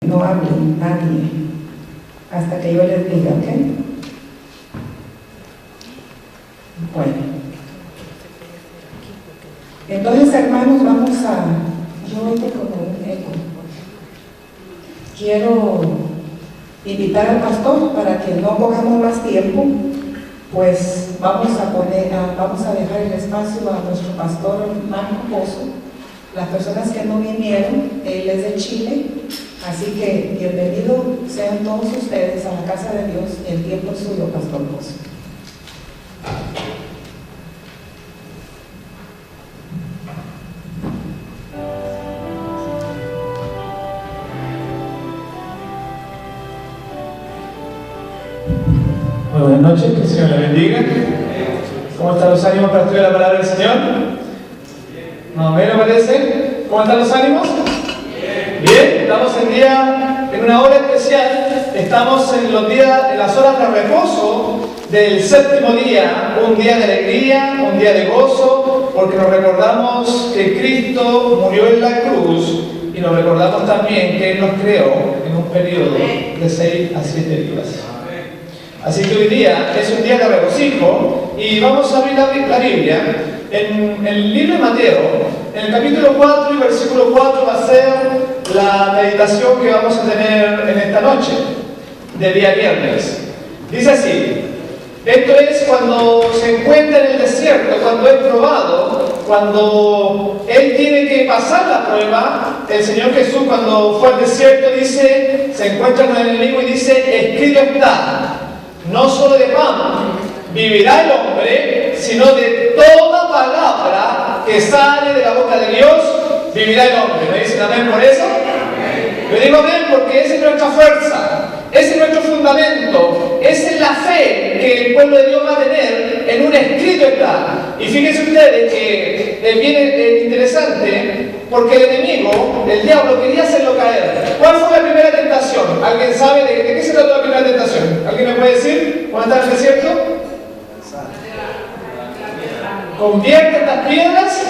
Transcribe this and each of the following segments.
No hable nadie hasta que yo les diga, ¿ok? Bueno. Entonces, hermanos, vamos a... Yo oigo como un eco. Quiero invitar al pastor para que no cojamos más tiempo, pues vamos a dejar el espacio a nuestro pastor Marco Pozo. Las personas que no vinieron, él es de Chile, así que bienvenidos sean todos ustedes a la casa de Dios. El tiempo es suyo, pastor Pozo. Muy buenas noches, que el Señor le bendiga. ¿Cómo están los ánimos para estudiar la palabra del Señor? ¿Más o menos parece? ¿Cómo están los ánimos? Bien, estamos en una hora especial. Estamos en las horas de reposo del séptimo día, un día de alegría, un día de gozo, porque nos recordamos que Cristo murió en la cruz y nos recordamos también que Él nos creó en un periodo de 6 a 7 días. Así que hoy día es un día de regocijo y vamos a abrir la Biblia en el libro de Mateo, en el capítulo 4 y versículo 4 va a ser la meditación que vamos a tener en esta noche, de día viernes. Dice así: esto es cuando se encuentra en el desierto, cuando es probado, cuando Él tiene que pasar la prueba. El Señor Jesús, cuando fue al desierto, dice, se encuentra con el enemigo y dice: escrito está, no solo de pan vivirá el hombre, sino de toda palabra que sale de la boca de Dios vivirá el hombre. ¿Me dicen amén por eso? Yo digo amén porque esa es nuestra fuerza, ese es nuestro fundamento, esa es la fe que el pueblo de Dios va a tener en un escrito está. Y fíjense ustedes que viene interesante, porque el enemigo, el diablo, quería hacerlo caer. ¿Cuál fue la primera tentación? ¿Alguien sabe de qué se trató la primera tentación? ¿Alguien me puede decir? ¿Cuándo está en el desierto? Convierte estas piedras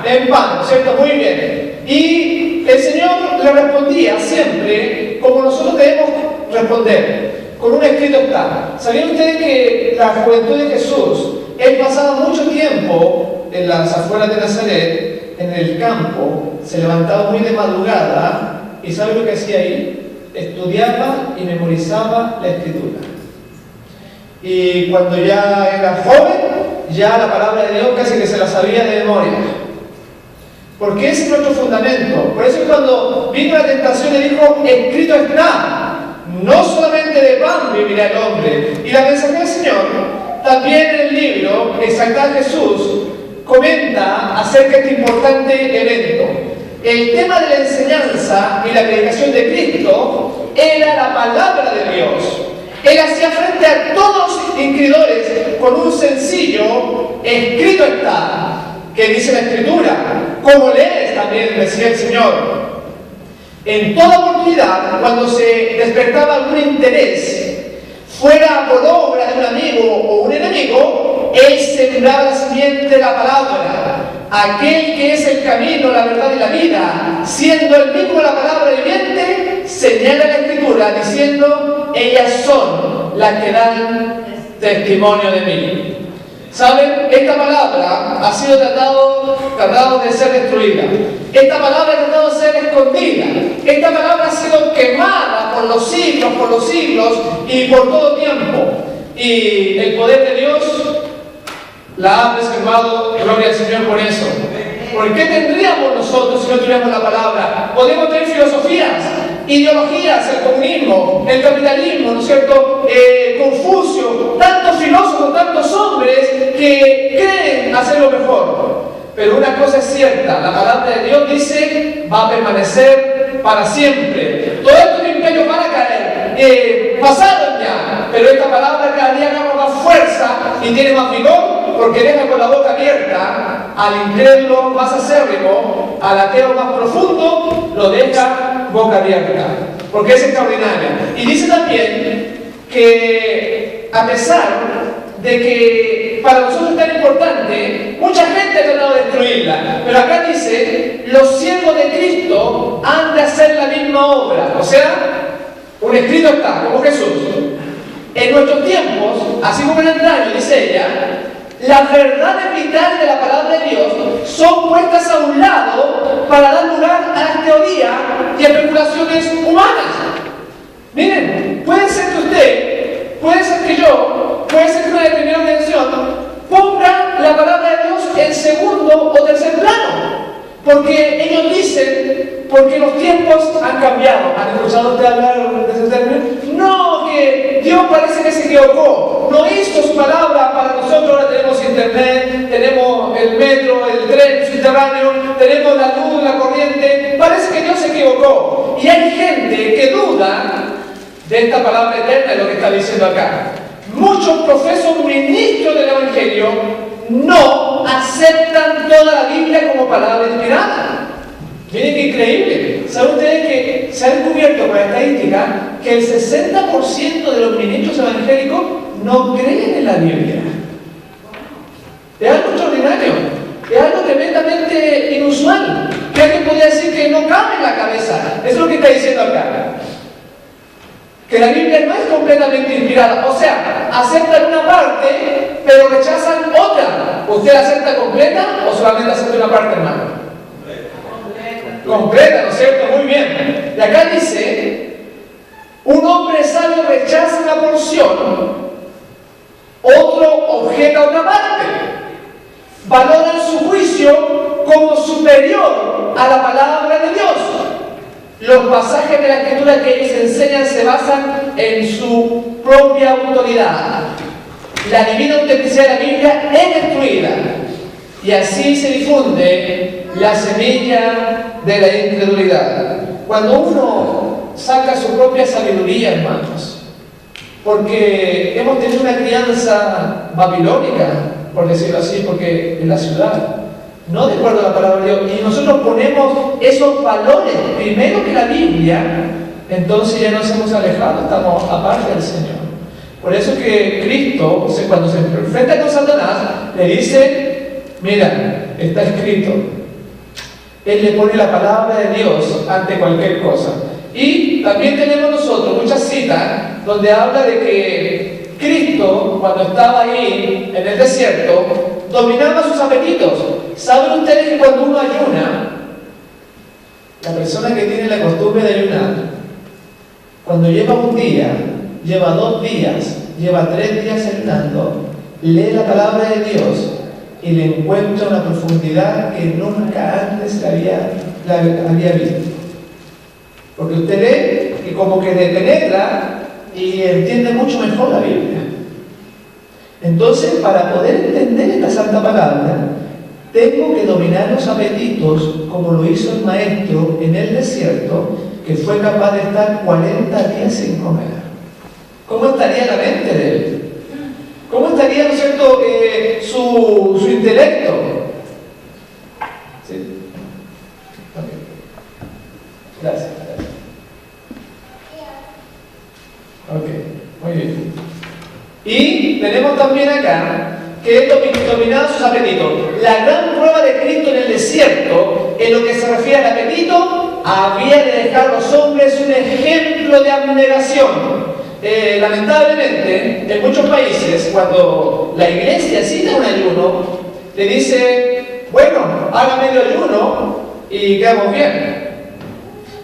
en pan, ¿cierto? Muy bien. Y el Señor le respondía siempre como nosotros debemos responder, con un escrito está. ¿Sabían ustedes que la juventud de Jesús, Él pasaba mucho tiempo en las afueras de Nazaret, en el campo, se levantaba muy de madrugada, y ¿sabe lo que hacía ahí? Estudiaba y memorizaba la Escritura. Y cuando ya era joven, ya la palabra de Dios casi que se la sabía de memoria. Porque ese es nuestro fundamento. Por eso cuando vino la tentación le dijo, escrito está, no solamente de pan vivirá el hombre. Y la mensaje del Señor, también en el libro, Exaltar a Jesús, comenta acerca de este importante evento. El tema de la enseñanza y la predicación de Cristo era la palabra de Dios. Él hacía frente a todos los inquiridores con un sencillo escrito está, que dice la Escritura, como lees también, decía el Señor. En toda oportunidad, cuando se despertaba algún interés, fuera por obra de un amigo o un enemigo, Él sembraba la simiente de la palabra, aquel que es el camino, la verdad y la vida, siendo el mismo la palabra viviente, señala la Escritura diciendo, ellas son las que dan testimonio de mí. ¿Saben? Esta palabra ha sido tratado de ser destruida. Esta palabra ha tratado de ser escondida. Esta palabra ha sido quemada por los siglos y por todo tiempo. Y el poder de Dios la ha preservado. Gloria al Señor por eso. ¿Por qué tendríamos nosotros si no tuviéramos la palabra? Podemos tener filosofías, ideologías, el comunismo, el capitalismo, ¿no es cierto? Confucio, tantos filósofos, tantos hombres que creen hacerlo mejor. Pero una cosa es cierta, la palabra de Dios dice, va a permanecer para siempre. Todos estos imperios van a caer, pasaron ya, pero esta palabra cada día agarra más fuerza y tiene más vigor, porque deja con la boca abierta al incrédulo más acérrimo, al ateo más profundo, lo deja boca abierta, porque es extraordinaria. Y dice también que a pesar de que para nosotros es tan importante, mucha gente ha tratado de destruirla, pero acá dice, los siervos de Cristo han de hacer la misma obra. O sea, un escrito está, como Jesús. En nuestros tiempos, así como en el antaño, dice ella, las verdades vitales de la palabra de Dios son puestas a un lado para dar lugar a las teorías y especulaciones humanas. Miren, puede ser que usted, puede ser que yo, puede ser que una determinada organización ponga la palabra de Dios en segundo o tercer plano. Porque ellos dicen, porque los tiempos han cambiado. ¿Han escuchado usted hablar de ese término? No, que Dios parece que se equivocó. No hizo su palabra para nosotros. Ahora tenemos internet, tenemos el metro, el tren subterráneo, tenemos la luz, la corriente. Parece que Dios se equivocó. Y hay gente que duda de esta palabra eterna, de lo que está diciendo acá. Muchos profesos ministros del Evangelio no aceptan toda la Biblia como palabra inspirada. Miren qué increíble. ¿Saben ustedes que se ha descubierto por la estadística que el 60% de los ministros evangélicos no creen en la Biblia? Es algo extraordinario, es algo tremendamente inusual, que alguien podría decir que no cabe en la cabeza. Eso es lo que está diciendo acá, que la Biblia no es completamente inspirada. O sea, aceptan una parte, pero rechazan otra. ¿Usted la acepta completa o solamente acepta una parte, hermano? Completa, ¿no es cierto? Muy bien. Y acá dice, un hombre sabio rechaza una porción, otro objeta otra parte. Valoran su juicio como superior a la palabra de Dios. Los pasajes de la Escritura que ellos enseñan se basan en su propia autoridad. La divina autenticidad de la Biblia es destruida. Y así se difunde la semilla de la incredulidad. Cuando uno saca su propia sabiduría, hermanos, porque hemos tenido una crianza babilónica, por decirlo así, porque en la ciudad, no de acuerdo a la palabra de Dios, y nosotros ponemos esos valores primero que la Biblia, entonces ya nos hemos alejado, estamos aparte del Señor. Por eso que Cristo, cuando se enfrenta con Satanás, le dice, mira, está escrito. Él le pone la palabra de Dios ante cualquier cosa. Y también tenemos nosotros muchas citas donde habla de que Cristo, cuando estaba ahí en el desierto, dominaba sus apetitos. ¿Saben ustedes que cuando uno ayuna, la persona que tiene la costumbre de ayunar, cuando lleva un día, lleva 2 días, lleva 3 días ayunando, lee la palabra de Dios y le encuentra una profundidad que nunca antes la había visto? Porque usted lee y como que le penetra y entiende mucho mejor la Biblia. Entonces, para poder entender esta santa palabra, tengo que dominar los apetitos como lo hizo el maestro en el desierto, que fue capaz de estar 40 días sin comer. ¿Cómo estaría la mente de él? ¿Cómo estaría, ¿no es cierto?, su intelecto? ¿Sí? Okay. Gracias. Ok, muy bien. Y tenemos también acá que es dominado sus apetitos. La gran prueba de Cristo en el desierto, en lo que se refiere al apetito, había de dejar a los hombres un ejemplo de abnegación. Lamentablemente, en muchos países, cuando la iglesia cita un ayuno, le dice, bueno, haga medio ayuno y quedamos bien.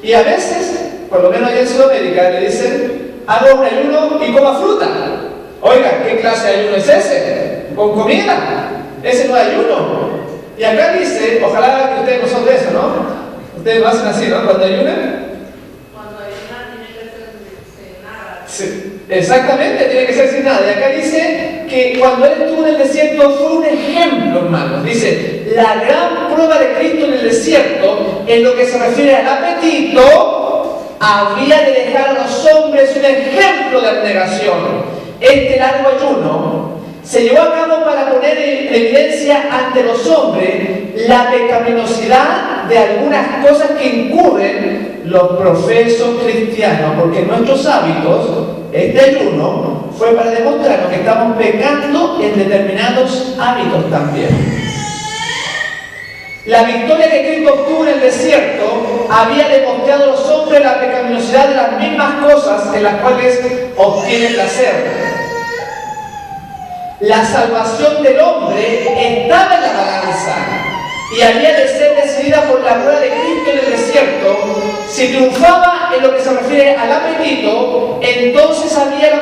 Y a veces, por lo menos allá en Sudamérica, le dicen, haga un ayuno y coma fruta. Oiga, ¿qué clase de ayuno es ese? ¿Con comida? Ese no es ayuno. Y acá dice, ojalá que ustedes no son de eso, ¿no? Ustedes lo hacen así, ¿no? Cuando ayunan. Cuando ayunan tiene que ser sin nada. Sí, exactamente, tiene que ser sin nada. Y acá dice que cuando él estuvo en el desierto fue un ejemplo, hermanos. Dice, la gran prueba de Cristo en el desierto, en lo que se refiere al apetito, había de dejar a los hombres un ejemplo de abnegación. Este largo ayuno se llevó a cabo para poner en evidencia ante los hombres la pecaminosidad de algunas cosas que incurren los profesos cristianos, porque nuestros hábitos, este ayuno, fue para demostrarnos que estamos pecando en determinados hábitos también. La victoria que Cristo obtuvo en el desierto había demostrado a los hombres la pecaminosidad de las mismas cosas en las cuales obtienen placer. La salvación del hombre estaba en la balanza y había de ser decidida por la prueba de Cristo en el desierto. Si triunfaba en lo que se refiere al apetito, entonces había la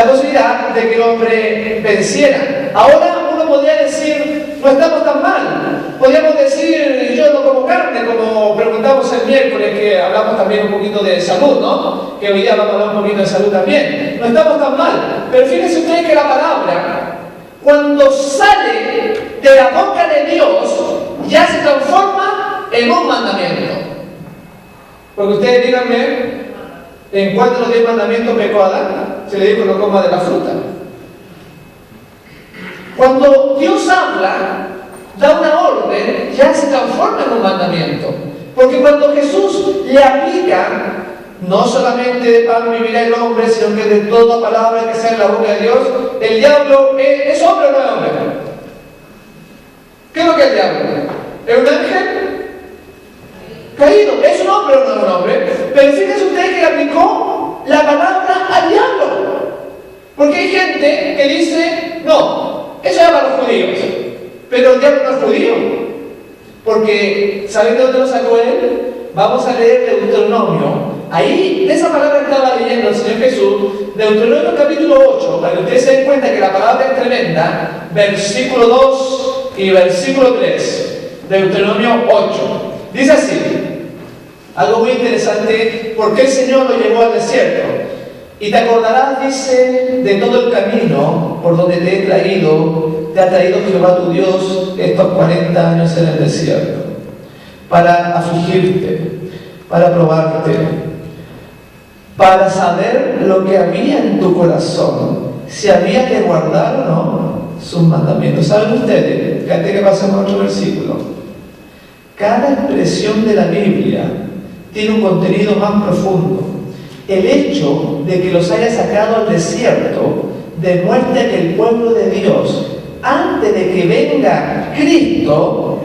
posibilidad de que el hombre venciera. Ahora uno podría decir, no estamos tan mal. Podríamos decir, yo no como carne, como preguntamos el miércoles, que hablamos también un poquito de salud, ¿no? Que hoy día vamos a hablar un poquito de salud también. No estamos tan mal. Pero fíjense ustedes que la palabra, cuando sale de la boca de Dios, ya se transforma en un mandamiento. Porque ustedes díganme, ¿en cuál de los 10 mandamientos pecó Adán? Se le dijo no coma de la fruta. Cuando Dios habla, da una orden, ya se transforma en un mandamiento. Porque cuando Jesús le aplica, no solamente de pan vivirá el hombre, sino que de toda palabra que sea en la boca de Dios, el diablo ¿es hombre o no es hombre? ¿Qué es lo que es el diablo? ¿Es un ángel? Caído. ¿Es un hombre o no es un hombre? Pero fíjense ustedes que le aplicó la palabra al diablo. Porque hay gente que dice, no, eso es para los judíos. Pero el diablo no es judío. Porque, ¿saben de dónde lo sacó él? Vamos a leer Deuteronomio. Ahí, de esa palabra que estaba leyendo el Señor Jesús, Deuteronomio capítulo 8, para que ustedes se den cuenta que la palabra es tremenda, versículo 2 y versículo 3. Deuteronomio 8. Dice así, algo muy interesante, ¿por qué el Señor lo llevó al desierto? Y te acordarás, dice, de todo el camino por donde te he traído, te ha traído Jehová tu Dios estos 40 años en el desierto, para afligirte, para probarte, para saber lo que había en tu corazón, si había que guardar o no sus mandamientos. ¿Saben ustedes? Que antes que pasemos a otro versículo, cada expresión de la Biblia tiene un contenido más profundo. El hecho de que los haya sacado al desierto demuestra que el pueblo de Dios, antes de que venga Cristo,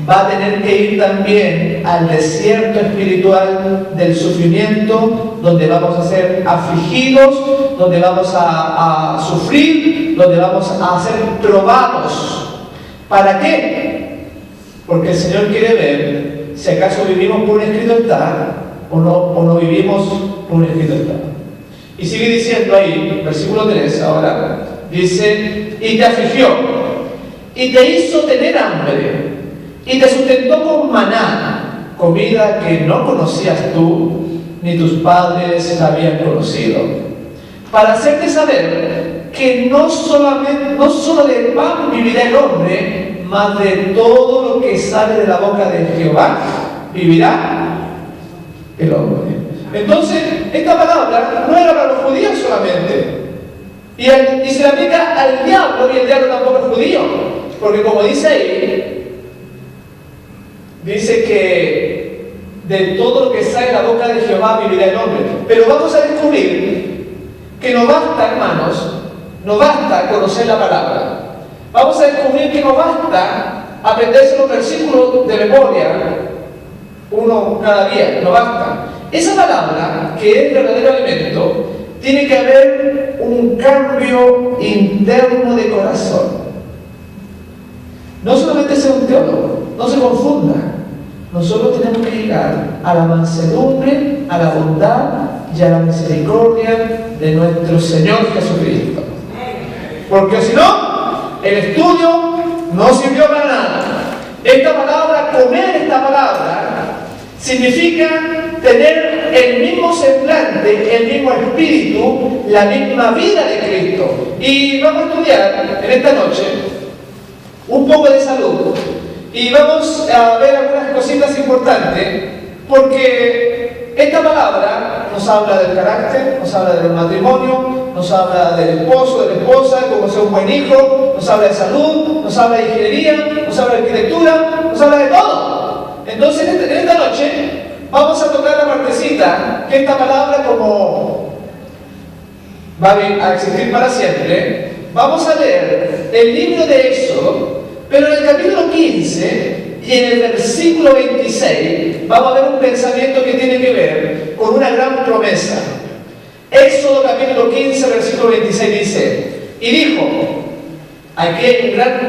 va a tener que ir también al desierto espiritual del sufrimiento, donde vamos a ser afligidos, donde vamos a sufrir, donde vamos a ser probados. ¿Para qué? Porque el Señor quiere ver si acaso vivimos por un escrito está o no vivimos por un escrito está. Y sigue diciendo ahí, versículo 3 ahora, dice, y te afligió, y te hizo tener hambre, y te sustentó con maná, comida que no conocías tú, ni tus padres la habían conocido, para hacerte saber que no solo de pan vivirá el hombre, mas de todo lo que sale de la boca de Jehová vivirá el hombre. Entonces, esta palabra no era para los judíos solamente, y se le aplica al diablo, y el diablo tampoco es judío, porque como dice ahí, dice que de todo lo que sale de la boca de Jehová vivirá el hombre. Pero vamos a descubrir que no basta, hermanos, no basta conocer la palabra. Vamos a descubrir que no basta aprenderse los versículos de memoria, uno cada día, no basta. Esa palabra, que es verdadero alimento, tiene que haber un cambio interno de corazón. No solamente ser un teólogo, no se confunda. Nosotros tenemos que llegar a la mansedumbre, a la bondad y a la misericordia de nuestro Señor Jesucristo. Porque si no, el estudio no sirvió para nada. Esta palabra, comer esta palabra, significa tener el mismo semblante, el mismo espíritu, la misma vida de Cristo. Y vamos a estudiar en esta noche un poco de salud. Y vamos a ver algunas cositas importantes, porque esta palabra nos habla del carácter, nos habla del matrimonio, nos habla del esposo, de la esposa, cómo ser un buen hijo, nos habla de salud, nos habla de ingeniería, nos habla de arquitectura, nos habla de todo. Entonces, en esta noche vamos a tocar la partecita que esta palabra como va a existir para siempre. Vamos a leer el libro de Éxodo, pero en el capítulo 15 y en el versículo 26 vamos a ver un pensamiento que tiene que ver con una gran promesa. Éxodo capítulo 15, versículo 26 dice, y dijo, aquí hay un gran